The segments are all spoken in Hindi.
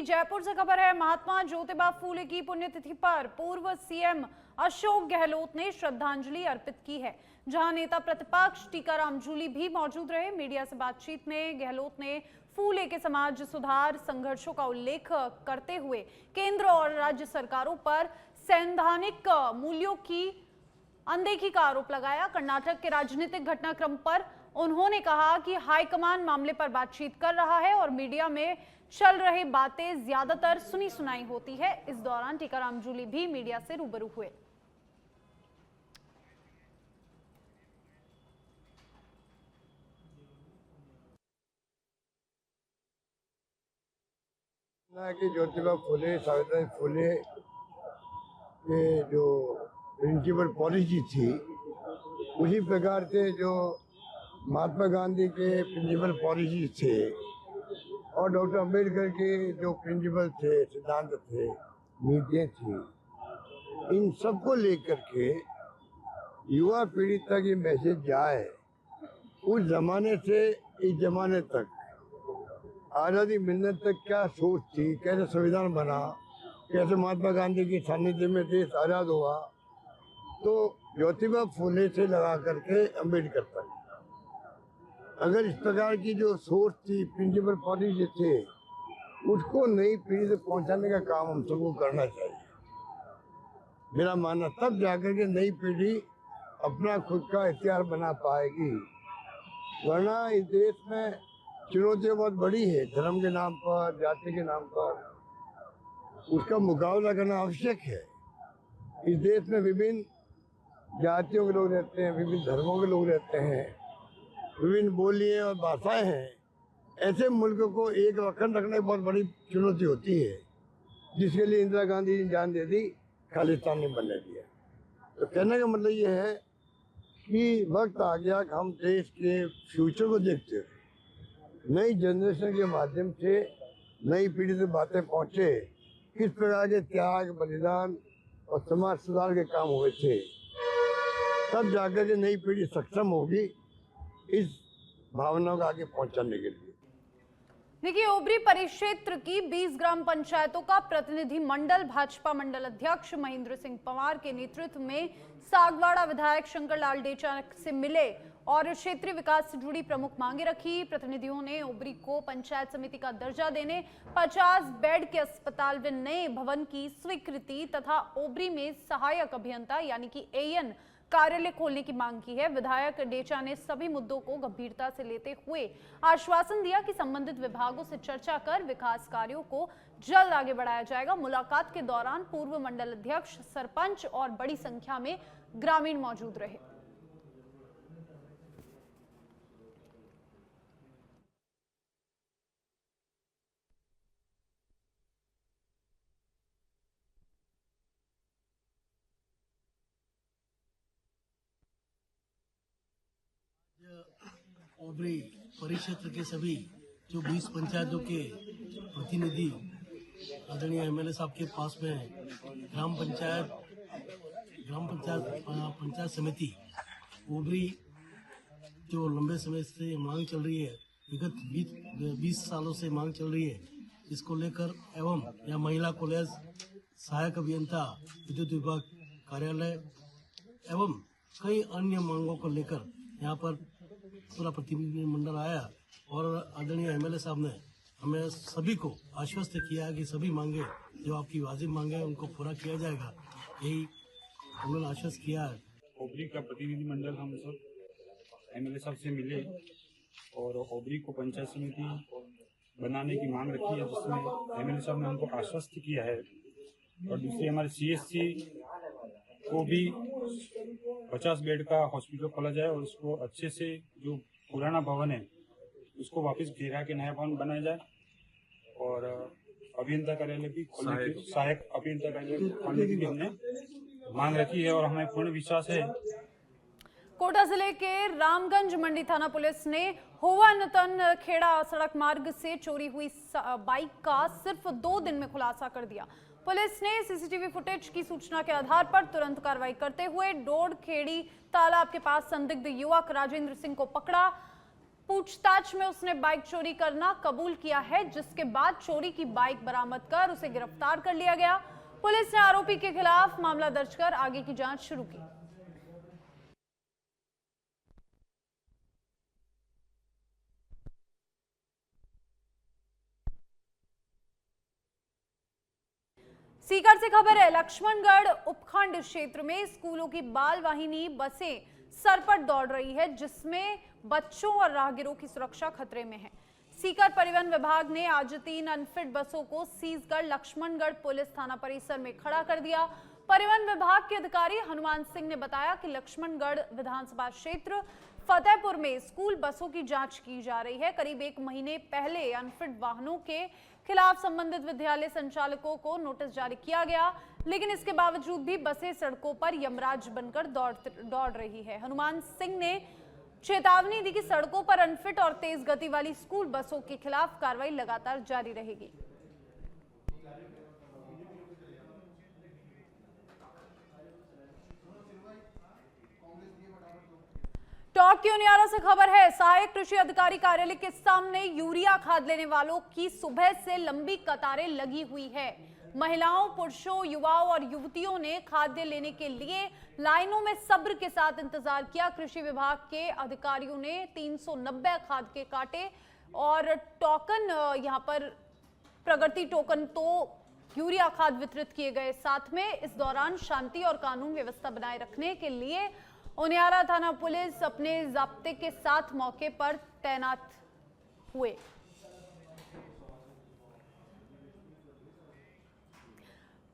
जयपुर से खबर है। महात्मा ज्योतिबा फूले की पुण्यतिथि पर पूर्व सीएम अशोक गहलोत ने श्रद्धांजलि अर्पित की है, जहां नेता प्रतिपक्ष टीकाराम जूली भी मौजूद रहे। मीडिया से बातचीत में गहलोत ने फूले के समाज सुधार संघर्षों का उल्लेख करते हुए केंद्र और राज्य सरकारों पर सैद्धांतिक मूल्यों की अनदेखी का आरोप लगाया। कर्नाटक के राजनीतिक घटनाक्रम पर उन्होंने कहा कि हाईकमान मामले पर बातचीत कर रहा है और मीडिया में चल रही बातें ज्यादातर सुनी सुनाई होती है। इस दौरान टीकाराम जूली भी मीडिया से रूबरू हुए। कि ज्योतिबा फूले सावित्री फूले के जो प्रिंसिपल पॉलिसी थी, उसी प्रकार से जो महात्मा गांधी के प्रिंसिपल पॉलिसी थे और डॉक्टर अंबेडकर के जो प्रिंसिपल थे, सिद्धांत थे, नीतियाँ थी, इन सबको लेकर के युवा पीढ़ी तक ये मैसेज जाए। उस जमाने से इस जमाने तक आज़ादी मिलने तक क्या सोच थी, कैसे संविधान बना, कैसे महात्मा गांधी की सानिध्य में देश आज़ाद हुआ, तो ज्योतिबा फूले से लगा करके अम्बेडकर तक अगर इस प्रकार की जो सोच थी, प्रिंसिपल पॉलिसी थे, उसको नई पीढ़ी तक पहुंचाने का काम हम सबको करना चाहिए। मेरा मानना तब जाकर के नई पीढ़ी अपना खुद का इतिहास बना पाएगी, वरना इस देश में चुनौतियाँ बहुत बड़ी है। धर्म के नाम पर, जाति के नाम पर उसका मुकाबला करना आवश्यक है। इस देश में विभिन्न जातियों के लोग रहते हैं, विभिन्न धर्मों के लोग रहते हैं, विभिन्न बोलियाँ और भाषाएं हैं। ऐसे मुल्क को एक अखंड रखना बहुत बड़ी चुनौती होती है, जिसके लिए इंदिरा गांधी ने जान दे दी, खालिस्तान ने बनने दिया। तो कहने का मतलब ये है कि वक्त आ गया कि हम देश के फ्यूचर को देखते हुए नई जनरेशन के माध्यम से नई पीढ़ी से बातें पहुँचे, किस प्रकार के त्याग, बलिदान और समाज सुधार के काम हुए थे, तब जाकर के नई पीढ़ी सक्षम होगी इस भावना को आगे पहुंचाने के लिए। देखिए, ओबरी परिक्षेत्र की 20 ग्राम पंचायतों का प्रतिनिधि मंडल भाजपा मंडल अध्यक्ष महेंद्र सिंह पंवार के नेतृत्व में सागवाड़ा विधायक शंकर लाल डेचा से मिले और क्षेत्रीय विकास से जुड़ी प्रमुख मांगे रखी। प्रतिनिधियों ने ओबरी को पंचायत समिति का दर्जा देने, 50 बेड के अस्पताल व नए भवन की स्वीकृति तथा ओबरी में सहायक अभियंता यानी कि एएन कार्यालय खोलने की मांग की है। विधायक डेचा ने सभी मुद्दों को गंभीरता से लेते हुए आश्वासन दिया कि संबंधित विभागों से चर्चा कर विकास कार्यों को जल्द आगे बढ़ाया जाएगा। मुलाकात के दौरान पूर्व मंडल अध्यक्ष, सरपंच और बड़ी संख्या में ग्रामीण मौजूद रहे। ओबरी परिक्षेत्र के सभी जो 20 पंचायतों के प्रतिनिधि आदरणीय एमएलए साहब के पास में पंचायत समिति ओबरी जो लंबे समय से मांग चल रही है, विगत 20 सालों से मांग चल रही है, इसको लेकर एवं या महिला कॉलेज, सहायक अभियंता, विद्युत विभाग कार्यालय एवं कई अन्य मांगों को लेकर यहाँ पर पूरा प्रतिनिधि मंडल आया और आदरणीय एमएलए साहब ने हमें सभी को आश्वस्त किया कि सभी मांगे जो आपकी वाजिब मांगे उनको पूरा किया जाएगा, यही उन्होंने आश्वस्त किया है। ओबरी का प्रतिनिधि मंडल हम सब एमएलए साहब से मिले और ओबरी को पंचायत समिति बनाने की मांग रखी है, जिसमें एमएलए साहब ने हमको आश्वस्त किया है। और दूसरी हमारे सीएससी को भी 50 बेड का हॉस्पिटल खोला जाए और उसको अच्छे से जो पुराना भवन है उसको वापस गिरा के नया भवन बनाया जाए और अभियंता कार्यालय भी खोलने की, सहायक अभियंता कार्यालय खोलने की भी हमने मांग रखी है और हमें पूर्ण विश्वास है। कोटा जिले के रामगंज मंडी थाना पुलिस ने होवा नतन खेड़ा सड़क मार्ग से चोरी हुई बाइक का सिर्फ 2 दिन में खुलासा कर दिया। पुलिस ने सीसीटीवी फुटेज की सूचना के आधार पर तुरंत कार्रवाई करते हुए डोड खेड़ी तालाब के पास संदिग्ध युवक राजेंद्र सिंह को पकड़ा। पूछताछ में उसने बाइक चोरी करना कबूल किया है, जिसके बाद चोरी की बाइक बरामद कर उसे गिरफ्तार कर लिया गया। पुलिस ने आरोपी के खिलाफ मामला दर्ज कर आगे की जांच शुरू की। सीकर से खबर है, लक्ष्मणगढ़ उपखंड क्षेत्र में स्कूलों की बाल वाहिनी बसें सरपट दौड़ रही है, जिसमें बच्चों और राहगीरों की सुरक्षा खतरे में है। सीकर परिवहन विभाग ने आज 3 अनफिट बसों को सीज कर लक्ष्मणगढ़ पुलिस थाना परिसर में खड़ा कर दिया। परिवहन विभाग के अधिकारी हनुमान सिंह ने बताया कि लक्ष्मणगढ़ विधानसभा क्षेत्र फतेहपुर में स्कूल बसों की जांच की जा रही है। करीब 1 महीने पहले अनफिट वाहनों के खिलाफ संबंधित विद्यालय संचालकों को नोटिस जारी किया गया, लेकिन इसके बावजूद भी बसें सड़कों पर यमराज बनकर दौड़ रही है। हनुमान सिंह ने चेतावनी दी कि सड़कों पर अनफिट और तेज गति वाली स्कूल बसों के खिलाफ कार्रवाई लगातार जारी रहेगी। टॉक की उनियारा से खबर है, सहायक कृषि अधिकारी कार्यालय के सामने यूरिया खाद लेने वालों की सुबह से लंबी कतारें लगी हुई है। महिलाओं, पुरुषों, युवाओं और युवतियों ने खाद्य लेने के लिए लाइनों में सब्र के साथ इंतजार किया। कृषि विभाग के अधिकारियों ने 390 खाद के काटे और टोकन यहां पर प्रगति टोकन तो यूरिया खाद वितरित किए गए। साथ में इस दौरान शांति और कानून व्यवस्था बनाए रखने के लिए उनियारा थाना पुलिस अपने जाब्ते के साथ मौके पर तैनात हुए।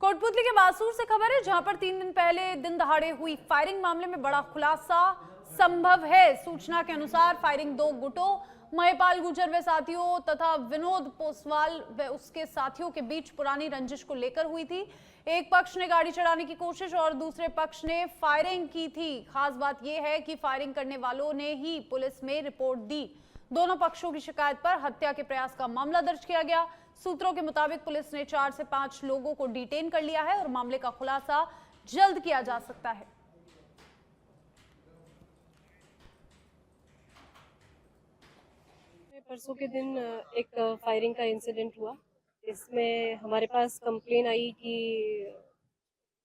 कोटपुतली के बासूर से खबर है, जहां पर 3 दिन पहले दिन दहाड़े हुई फायरिंग मामले में बड़ा खुलासा संभव है। सूचना के अनुसार फायरिंग 2 गुटों महिपाल गुजर व साथियों तथा विनोद पोसवाल व उसके साथियों के बीच पुरानी रंजिश को लेकर हुई थी। एक पक्ष ने गाड़ी चढ़ाने की कोशिश और दूसरे पक्ष ने फायरिंग की थी। खास बात यह है कि फायरिंग करने वालों ने ही पुलिस में रिपोर्ट दी। दोनों पक्षों की शिकायत पर हत्या के प्रयास का मामला दर्ज किया गया। सूत्रों के मुताबिक पुलिस ने 4 से 5 लोगों को डिटेन कर लिया है और मामले का खुलासा जल्द किया जा सकता है। परसों के दिन एक फायरिंग का इंसिडेंट हुआ। इसमें हमारे पास कंप्लेन आई कि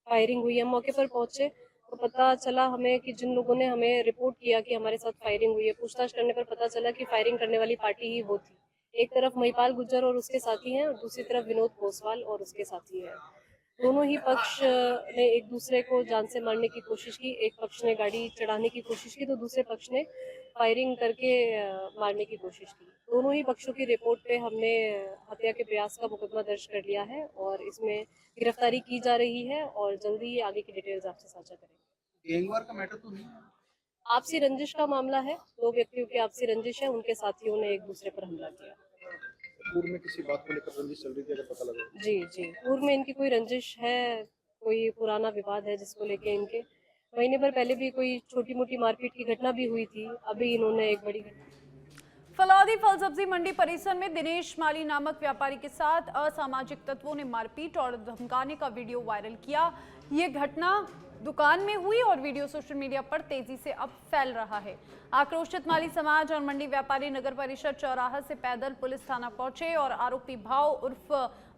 फायरिंग हुई है। मौके पर पहुंचे तो पता चला हमें कि जिन लोगों ने हमें रिपोर्ट किया कि हमारे साथ फायरिंग हुई है, पूछताछ करने पर पता चला कि फायरिंग करने वाली पार्टी ही वो थी। एक तरफ महिपाल गुज्जर और उसके साथी हैं और दूसरी तरफ विनोद पोसवाल और उसके साथी हैं। दोनों ही पक्ष ने एक दूसरे को जान से मारने की कोशिश की। एक पक्ष ने गाड़ी चढ़ाने की कोशिश की तो दूसरे पक्ष ने फायरिंग करके मारने की कोशिश की। दोनों ही पक्षों की रिपोर्ट पे हमने हत्या के प्रयास का मुकदमा दर्ज कर लिया है और इसमें गिरफ्तारी की जा रही है और जल्दी ही आगे की डिटेल्स आपसे साझा करेंगे। गैंगवार का मैटर तो नहीं है? आपसी रंजिश का मामला है। 2 व्यक्तियों की आपसी रंजिश है, उनके साथियों ने एक दूसरे पर हमला किया। पूर्व में किसी बात को लेकर रंजिश चल रही थी, अगर पता लगा? जी, पूर्व में इनकी कोई रंजिश है, कोई पुराना विवाद है जिसको लेके इनके महीने भर पहले भी कोई छोटी मोटी मारपीट की घटना भी हुई थी। अभी इन्होंने एक बड़ी फलौदी फल सब्जी मंडी परिसर में दिनेश माली नामक व्यापारी के साथ असामाजिक तत्वों ने मारपीट और धमकाने का वीडियो वायरल किया। ये घटना दुकान में हुई और वीडियो सोशल मीडिया पर तेजी से अब फैल रहा है। आक्रोशित माली समाज और मंडी व्यापारी नगर परिषद चौराहा से पैदल पुलिस थाना पहुंचे और आरोपी भाव उर्फ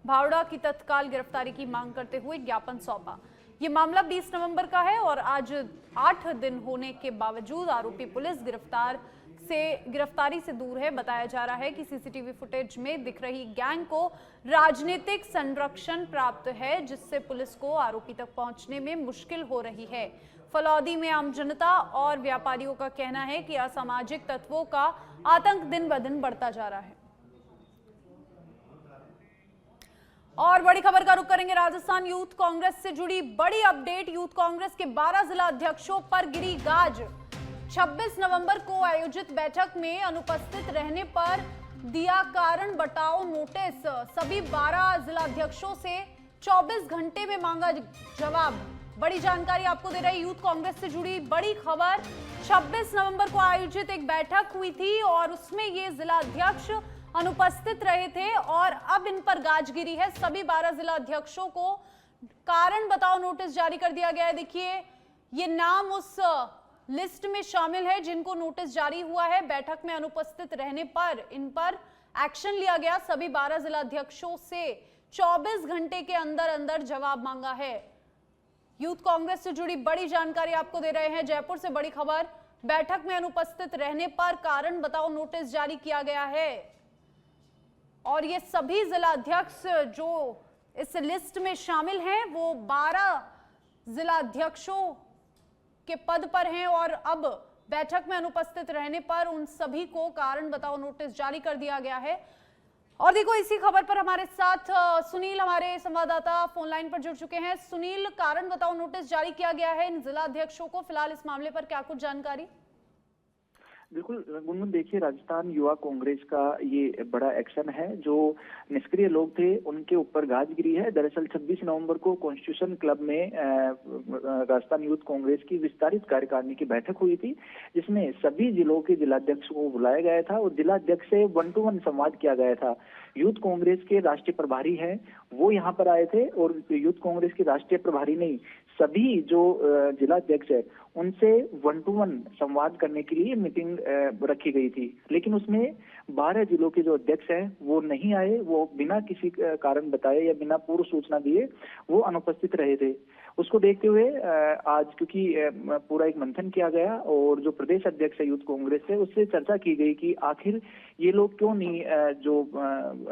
भावड़ा की तत्काल गिरफ्तारी की मांग करते हुए ज्ञापन सौंपा। ये मामला 20 नवंबर का है और आज 8 दिन होने के बावजूद आरोपी पुलिस गिरफ्तारी से दूर है। बताया जा रहा है कि सीसीटीवी फुटेज में दिख रही गैंग को राजनीतिक संरक्षण प्राप्त है, जिससे पुलिस को आरोपी तक पहुंचने में मुश्किल हो रही है। फलौदी में आम जनता और व्यापारियों का कहना है कि असामाजिक तत्वों का आतंक दिन ब दिन बढ़ता जा रहा है। और बड़ी खबर का रुख करेंगे राजस्थान यूथ कांग्रेस से जुड़ी बड़ी अपडेट। यूथ कांग्रेस के 12 जिला अध्यक्षों पर गिरी गाज। 26 नवंबर को आयोजित बैठक में अनुपस्थित रहने पर दिया कारण बताओ नोटिस। सभी 12 जिला अध्यक्षों से 24 घंटे में मांगा जवाब। बड़ी जानकारी आपको दे रही यूथ कांग्रेस से जुड़ी बड़ी खबर। 26 नवंबर को आयोजित एक बैठक हुई थी और उसमें ये जिला अध्यक्ष अनुपस्थित रहे थे और अब इन पर गाजगिरी है। सभी 12 जिला अध्यक्षों को कारण बताओ नोटिस जारी कर दिया गया है। देखिए, ये नाम उस लिस्ट में शामिल है, जिनको नोटिस जारी हुआ है। बैठक में अनुपस्थित रहने पर इन पर एक्शन लिया गया। सभी 12 जिलाध्यक्षों से 24 घंटे के अंदर अंदर जवाब मांगा है। यूथ कांग्रेस से जुड़ी बड़ी जानकारी आपको दे रहे हैं। जयपुर से बड़ी खबर, बैठक में अनुपस्थित रहने पर कारण बताओ नोटिस जारी किया गया है और ये सभी जिलाध्यक्ष जो इस लिस्ट में शामिल हैं वो 12 जिलाध्यक्षों के पद पर हैं और अब बैठक में अनुपस्थित रहने पर उन सभी को कारण बताओ नोटिस जारी कर दिया गया है। और देखो, इसी खबर पर हमारे साथ सुनील, हमारे संवाददाता, फोन लाइन पर जुड़ चुके हैं। सुनील, कारण बताओ नोटिस जारी किया गया है इन जिलाध्यक्षों को, फिलहाल इस मामले पर क्या कुछ जानकारी? बिल्कुल गुनगुन, देखिए राजस्थान युवा कांग्रेस का ये बड़ा एक्शन है। जो निष्क्रिय लोग थे उनके ऊपर गाज गिरी है। दरअसल 26 नवंबर को कॉन्स्टिट्यूशन क्लब में राजस्थान यूथ कांग्रेस की विस्तारित कार्यकारिणी की बैठक हुई थी, जिसमें सभी जिलों के जिलाध्यक्षों को बुलाया गया था और जिलाध्यक्ष से 1-to-1 संवाद किया गया था। यूथ कांग्रेस के राष्ट्रीय प्रभारी हैं वो यहाँ पर आए थे और यूथ कांग्रेस के राष्ट्रीय प्रभारी नहीं, सभी जो जिलाध्यक्ष है उनसे 1-to-1 संवाद करने के लिए मीटिंग रखी गई थी। लेकिन उसमें 12 जिलों के जो अध्यक्ष हैं वो नहीं आए। वो बिना किसी कारण बताए या बिना पूर्व सूचना दिए वो अनुपस्थित रहे थे। उसको देखते हुए आज क्योंकि पूरा एक मंथन किया गया और जो प्रदेश अध्यक्ष है यूथ कांग्रेस से उससे चर्चा की गई कि आखिर ये लोग क्यों नहीं जो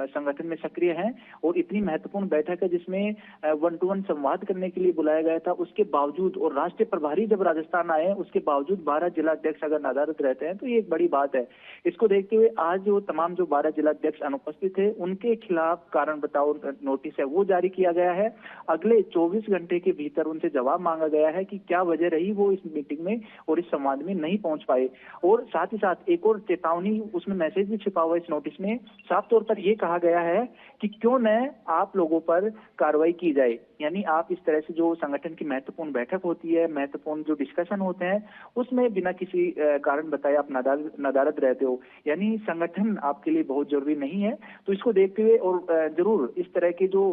संगठन में सक्रिय हैं और इतनी महत्वपूर्ण बैठक है जिसमें 1-to-1 संवाद करने के लिए बुलाया गया था, उसके बावजूद और राष्ट्रीय प्रभारी जब राजस्थान आए उसके बावजूद 12 जिलाध्यक्ष अगर नदारद रहते हैं तो ये एक बड़ी बात है। इसको देखते हुए आज जो तमाम जो 12 जिलाध्यक्ष अनुपस्थित थे उनके खिलाफ कारण बताओ नोटिस है वो जारी किया गया है। अगले 24 घंटे के भीतर उनसे जवाब मांगा गया है कि क्या वजह रही वो इस मीटिंग में और इस संवाद में नहीं पहुंच पाए। और साथ ही साथ एक और चेतावनी उसमें मैसेज भी छिपा हुआ है। इस नोटिस में साफ तौर पर यह कहा गया है कि क्यों न आप लोगों पर कार्रवाई की जाए, यानी आप इस तरह से जो संगठन की महत्वपूर्ण बैठक होती है, महत्वपूर्ण जो डिस्कशन होते हैं उसमें बिना किसी कारण बताए आप नदारद रहते हो, यानी संगठन आपके लिए बहुत जरूरी नहीं है। तो इसको देखते हुए और जरूर इस तरह के जो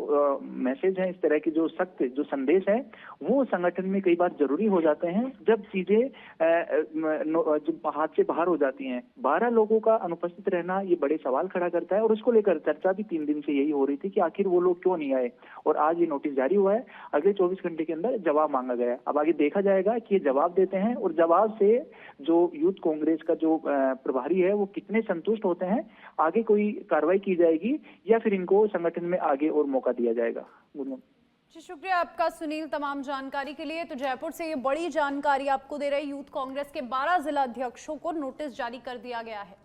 मैसेज हैं, इस तरह के जो सख्त जो संदेश है वो संगठन में कई बार जरूरी हो जाते हैं जब चीजें हाथ से बाहर हो जाती हैं। 12 लोगों का अनुपस्थित रहना ये बड़े सवाल खड़ा करता है और उसको लेकर चर्चा भी 3 दिन से यही हो रही थी कि आखिर वो लोग क्यों नहीं आए और आज ये नोटिस जारी हुआ है। अगले 24 घंटे के अंदर जवाब मांगा गया। अब आगे देखा जाएगा कि ये जवाब देते हैं और जवाब से जो यूथ कांग्रेस का जो प्रभारी है वो कितने संतुष्ट होते हैं, आगे कोई कार्रवाई की जाएगी या फिर इनको संगठन में आगे और मौका दिया जाएगा। जी, शुक्रिया आपका सुनील तमाम जानकारी के लिए। तो जयपुर से ये बड़ी जानकारी आपको दे रहे यूथ कांग्रेस के 12 जिलाध्यक्षों को नोटिस जारी कर दिया गया है।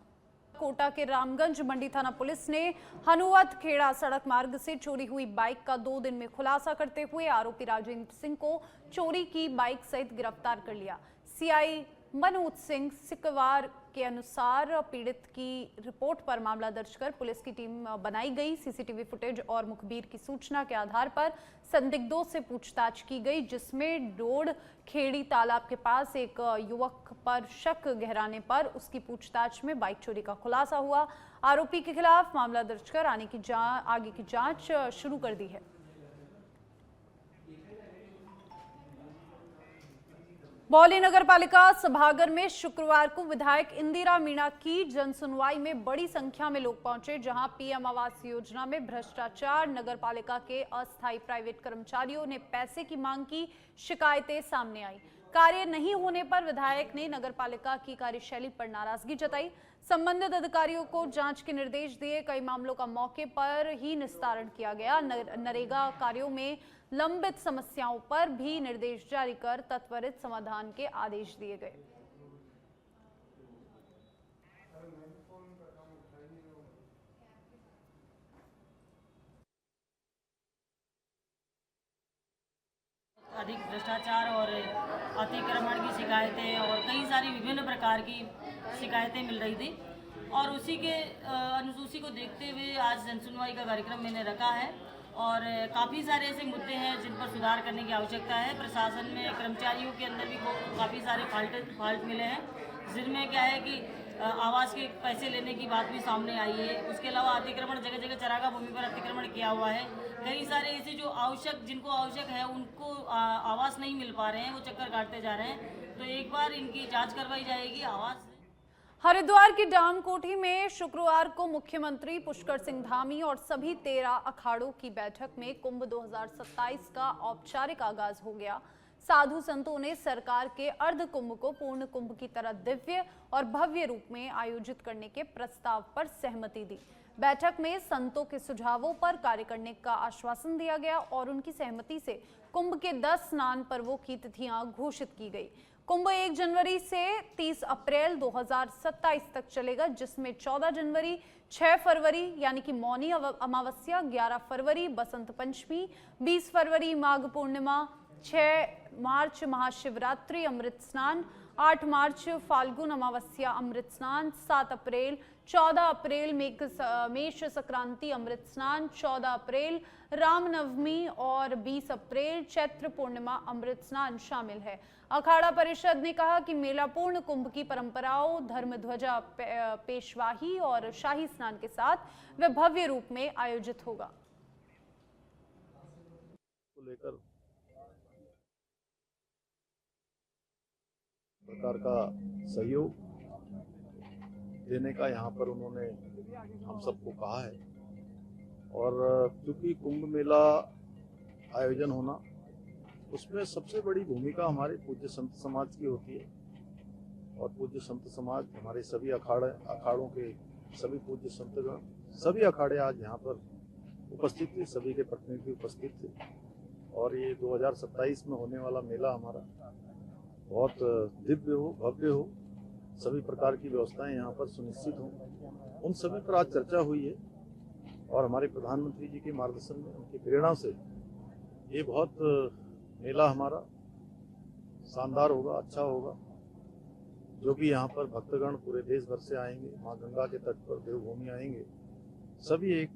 कोटा के रामगंज मंडी थाना पुलिस ने हनुवत खेड़ा सड़क मार्ग से चोरी हुई बाइक का 2 दिन में खुलासा करते हुए आरोपी राजेंद्र सिंह को चोरी की बाइक सहित गिरफ्तार कर लिया। सीआई मनोज सिंह सिकवार के अनुसार पीड़ित की रिपोर्ट पर मामला दर्ज कर पुलिस की टीम बनाई गई। सीसीटीवी फुटेज और मुखबिर की सूचना के आधार पर संदिग्धों से पूछताछ की गई, जिसमें डोड खेड़ी तालाब के पास एक युवक पर शक गहराने पर उसकी पूछताछ में बाइक चोरी का खुलासा हुआ। आरोपी के खिलाफ मामला दर्ज कर आगे की जांच शुरू कर दी है। बौली नगर पालिका सभागार में शुक्रवार को विधायक इंदिरा मीणा की जनसुनवाई में बड़ी संख्या में लोग पहुंचे, जहां पीएम आवास योजना में भ्रष्टाचार, नगर पालिका के अस्थायी प्राइवेट कर्मचारियों ने पैसे की मांग की शिकायतें सामने आई। कार्य नहीं होने पर विधायक ने नगर पालिका की कार्यशैली पर नाराजगी जताई। संबंधित अधिकारियों को जांच के निर्देश दिए। कई मामलों का मौके पर ही निस्तारण किया गया। नरेगा कार्यों में लंबित समस्याओं पर भी निर्देश जारी कर त्वरित समाधान के आदेश दिए गए। अधिक भ्रष्टाचार और अतिक्रमण की शिकायतें और कई सारी विभिन्न प्रकार की शिकायतें मिल रही थी और उसी को देखते हुए आज जनसुनवाई का कार्यक्रम मैंने रखा है और काफ़ी सारे ऐसे मुद्दे हैं जिन पर सुधार करने की आवश्यकता है। प्रशासन में कर्मचारियों के अंदर भी काफ़ी सारे फाल्ट मिले हैं, जिनमें क्या है कि आवास के पैसे लेने की बात भी सामने आई है। उसके अलावा अतिक्रमण, जगह जगह चरागा भूमि पर अतिक्रमण किया हुआ है। कई सारे ऐसे जो जिनको आवश्यक है उनको आवास नहीं मिल पा रहे हैं, वो चक्कर काटते जा रहे हैं। तो एक बार इनकी जांच करवाई जाएगी आवाज़ से। हरिद्वार की डाम कोठी में शुक्रवार को मुख्यमंत्री पुष्कर सिंह धामी और सभी 13 अखाड़ों की बैठक में कुंभ 2027 का औपचारिक आगाज हो गया। साधु संतों ने सरकार के अर्ध कुंभ को पूर्ण कुंभ की तरह दिव्य और भव्य रूप में आयोजित करने के प्रस्ताव पर सहमति दी। बैठक में संतों के सुझावों पर कार्य करने का आश्वासन दिया गया और उनकी सहमति से कुंभ के 10 स्नान पर्वों की तिथियां घोषित की गई। कुंभ 1 जनवरी से 30 अप्रैल 2027 तक चलेगा, जिसमें 14 जनवरी, 6 फरवरी यानी कि मौनी अमावस्या, 11 फरवरी बसंत पंचमी, 20 फरवरी माघ पूर्णिमा, 6 मार्च महाशिवरात्रि अमृत स्नान, 8 मार्च फाल्गुन अमावस्या अमृत स्नान, 7 अप्रैल, 14 अप्रैल मेष संक्रांति अमृत स्नान, 14 अप्रैल रामनवमी और 20 अप्रैल चैत्र पूर्णिमा अमृत स्नान शामिल है। अखाड़ा परिषद ने कहा कि मेला पूर्ण कुंभ की परंपराओं, धर्म ध्वजा पेशवाही और शाही स्नान के साथ व भव्य रूप में आयोजित होगा। लेकर सरकार का सहयोग देने का यहाँ पर उन्होंने हम सबको कहा है। और क्योंकि कुंभ मेला आयोजन होना, उसमें सबसे बड़ी भूमिका हमारे पूज्य संत समाज की होती है। और पूज्य संत समाज हमारे सभी अखाड़ों के सभी पूज्य संतगण, सभी अखाड़े आज यहाँ पर उपस्थित थे, सभी के प्रतिनिधि उपस्थित थे। और ये 2027 में होने वाला मेला हमारा बहुत दिव्य हो, भव्य हो, सभी प्रकार की व्यवस्थाएं यहाँ पर सुनिश्चित हों, उन सभी पर आज चर्चा हुई है। और हमारे प्रधानमंत्री जी के मार्गदर्शन में, उनकी प्रेरणा से ये बहुत मेला हमारा शानदार होगा, अच्छा होगा। जो भी यहाँ पर भक्तगण पूरे देश भर से आएंगे, माँ गंगा के तट पर देवभूमि आएंगे, सभी एक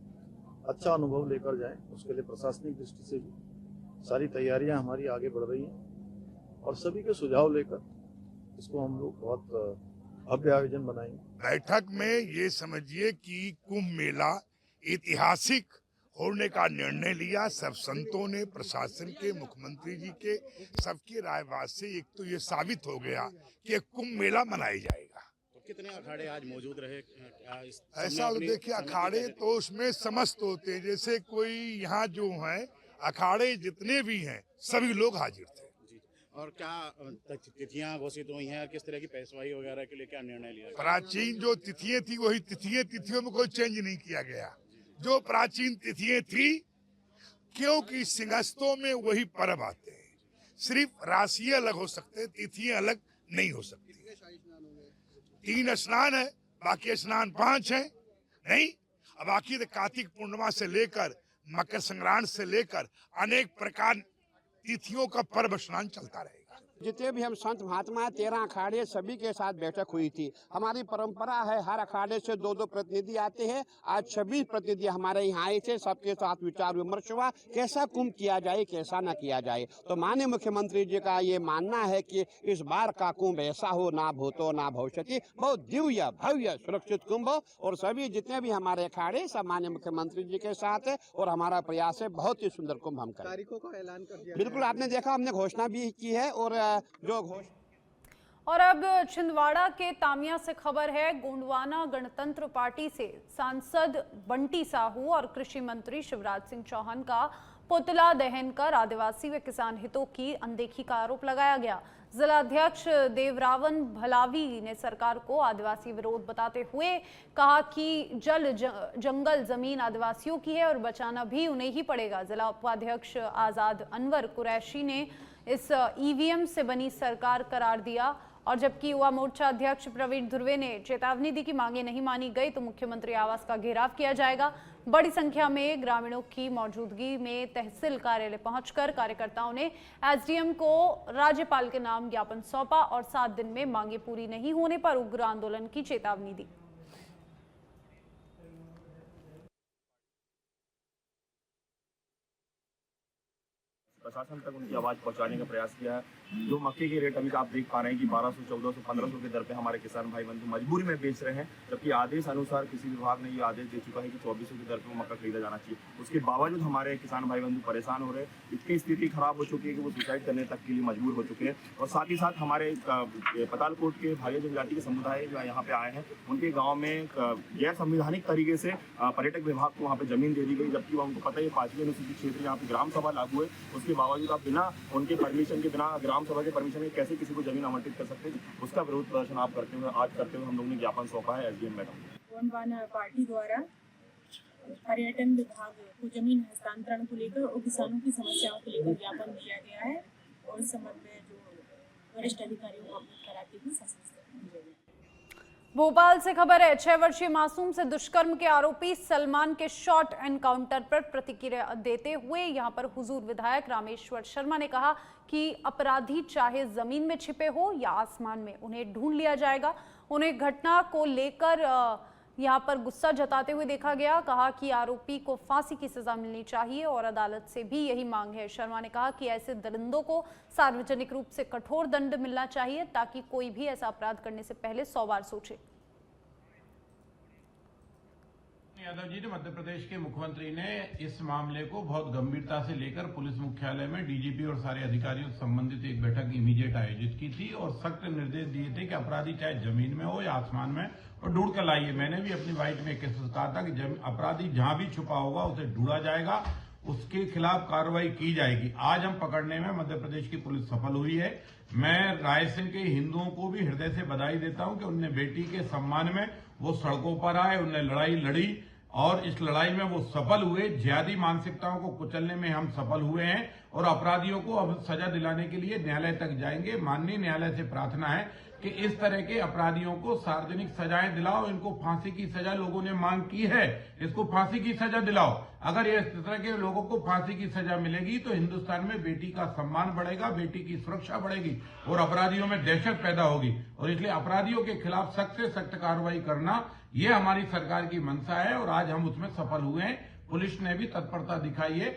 अच्छा अनुभव लेकर जाएं। उसके लिए प्रशासनिक दृष्टि से भी सारी तैयारियां हमारी आगे बढ़ रही हैं और सभी के सुझाव लेकर इसको हम लोग बहुत भव्य आयोजन बनाएंगे। बैठक में ये समझिए कि कुंभ मेला ऐतिहासिक होने का निर्णय लिया। सब संतों ने, प्रशासन के, मुख्यमंत्री जी के, सबकी रायबात से एक तो ये साबित हो गया कि कुंभ मेला मनाया जाएगा। तो कितने अखाड़े आज मौजूद रहे? ऐसा देखिए, अखाड़े तो उसमें समस्त होते हैं। जैसे कोई यहाँ जो है अखाड़े जितने भी हैं सभी लोग हाजिर थे। और क्या तिथियां घोषित हुई हैं? किस तरह की पेशवाई वगैरह के लिए क्या निर्णय लिया? प्राचीन जो तिथियां थी वही तिथियों में कोई चेंज नहीं किया गया। जो प्राचीन तिथियां थी, क्योंकि सिंहस्थों में वही पर्व आते हैं, सिर्फ राशि अलग हो सकते, तिथियां अलग नहीं हो सकती। 3 स्नान है, बाकी स्नान 5 है नहीं। अब बाकी तो कार्तिक पूर्णिमा से लेकर मकर संक्रांति से लेकर अनेक प्रकार तिथियों का पर्व स्नान चलता रहेगा। जितने भी हम संत महात्मा 13 अखाड़े सभी के साथ बैठक हुई थी। हमारी परंपरा है, हर अखाड़े से 2-2 प्रतिनिधि आते हैं। आज 26 प्रतिनिधि हमारे यहाँ आए थे, सबके साथ विचार विमर्श हुआ कैसा कुंभ किया जाए, कैसा न किया जाए। तो माननीय मुख्यमंत्री जी का ये मानना है कि इस बार का कुंभ ऐसा हो, ना भूतो ना भविष्यति, बहुत दिव्य भव्य सुरक्षित कुंभ हो। और सभी जितने भी हमारे अखाड़े सब माननीय मुख्यमंत्री जी के साथ है और हमारा प्रयास है बहुत ही सुंदर कुंभ हम करें। तारीखों का ऐलान कर दिया। बिल्कुल, आपने देखा हमने घोषणा भी की है। और अब छिंदवाड़ा के तामिया से खबर है। गोंडवाना गणतंत्र पार्टी से सांसद बंटी साहू और कृषि मंत्री शिवराज सिंह चौहान का पुतला दहन कर आदिवासी व किसान हितों की अनदेखी का आरोप लगाया गया। जिला अध्यक्ष देवरावन भलावी ने सरकार को आदिवासी विरोध बताते हुए कहा कि जंगल जमीन आदिवासियों की है और बचाना भी उन्हें ही पड़ेगा। जिला उपाध्यक्ष आजाद अनवर कुरैशी ने इस ईवीएम से बनी सरकार करार दिया। और जबकि युवा मोर्चा अध्यक्ष प्रवीण धुर्वे ने चेतावनी दी कि मांगे नहीं मानी गई तो मुख्यमंत्री आवास का घेराव किया जाएगा। बड़ी संख्या में ग्रामीणों की मौजूदगी में तहसील कार्यालय पहुंचकर कार्यकर्ताओं ने एसडीएम को राज्यपाल के नाम ज्ञापन सौंपा और 7 दिन में मांगे पूरी नहीं होने पर उग्र आंदोलन की चेतावनी दी। प्रशासन तक उनकी आवाज़ पहुंचाने का प्रयास किया है। जो मक्के के रेट अभी आप देख पा रहे हैं कि 1200, 1400, 1500 के दर पे हमारे किसान भाई बंधु मजबूरी में बेच रहे हैं, जबकि आदेश अनुसार किसी विभाग ने ये आदेश दे चुका है कि 2400 की दर पे मक्का खरीदा जाना चाहिए। उसके बावजूद हमारे किसान भाई बंधु परेशान हो रहे हैं। इतनी स्थिति खराब हो चुकी है कि वो सुसाइड करने तक के लिए मजबूर हो चुके हैं। और साथ ही साथ हमारे पतालकोट के भाइयों जनजाति के समुदाय जो यहाँ पे आए हैं, उनके गाँव में गैर संवैधानिक तरीके से पर्यटक विभाग को वहाँ पे जमीन दे दी गई, जबकि उनको पता है 5वीं अनुसूचित क्षेत्र यहाँ पे ग्राम सभा लागू है। उसके बावजूद आप बिना उनके परमिशन के, बिना ग्राम सभा के परमिशन के कैसे किसी को जमीन आवंटित कर सकते हैं। उसका विरोध प्रदर्शन आप करते हुए हम लोगों ने ज्ञापन सौंपा है एसडीएम मैडम। पार्टी द्वारा पर्यटन विभाग को जमीन हस्तांतरण को लेकर और किसानों की समस्याओं को लेकर ज्ञापन दिया गया है और इस संबंध में जो वरिष्ठ अधिकारियों को अवगत कराते हुए शासन। भोपाल से खबर है, 6 वर्षीय मासूम से दुष्कर्म के आरोपी सलमान के शॉर्ट एनकाउंटर पर प्रतिक्रिया देते हुए यहां पर हुजूर विधायक रामेश्वर शर्मा ने कहा कि अपराधी चाहे जमीन में छिपे हो या आसमान में, उन्हें ढूंढ लिया जाएगा। उन्हें घटना को लेकर यहां पर गुस्सा जताते हुए देखा गया। कहा कि आरोपी को फांसी की सजा मिलनी चाहिए और अदालत से भी यही मांग है। शर्मा ने कहा कि ऐसे दरिंदों को सार्वजनिक रूप से कठोर दंड मिलना चाहिए ताकि कोई भी ऐसा अपराध करने से पहले 100 बार सोचे। यादव जी ने मध्य प्रदेश के मुख्यमंत्री ने इस मामले को बहुत गंभीरता से लेकर पुलिस मुख्यालय में डीजीपी और सारे अधिकारियों से संबंधित एक बैठक इमीडिएट आयोजित की थी और सख्त निर्देश दिए थे कि अपराधी चाहे जमीन में हो या आसमान में और ढूंढ कर लाइए। मैंने भी अपनी बाइट में कहा था कि अपराधी जहां भी छुपा होगा उसे ढूंढा जाएगा, उसके खिलाफ कार्रवाई की जाएगी। आज हम पकड़ने में मध्य प्रदेश की पुलिस सफल हुई है। मैं रायसेन के हिंदुओं को भी हृदय से बधाई देता हूं कि उनने बेटी के सम्मान में वो सड़कों पर आए, उनने लड़ाई लड़ी और इस लड़ाई में वो सफल हुए। जिहादी मानसिकताओं को कुचलने में हम सफल हुए हैं और अपराधियों को अब सजा दिलाने के लिए न्यायालय तक जाएंगे। माननीय न्यायालय से प्रार्थना है कि इस तरह के अपराधियों को सार्वजनिक सजाएं दिलाओ। इनको फांसी की सजा लोगों ने मांग की है, इसको फांसी की सजा दिलाओ। अगर इस तरह के लोगों को फांसी की सजा मिलेगी तो हिंदुस्तान में बेटी का सम्मान बढ़ेगा, बेटी की सुरक्षा बढ़ेगी और अपराधियों में दहशत पैदा होगी। और इसलिए अपराधियों के खिलाफ सख्त से सख्त कार्रवाई करना ये हमारी सरकार की मंशा है और आज हम उसमें सफल हुए हैं। पुलिस ने भी तत्परता दिखाई है।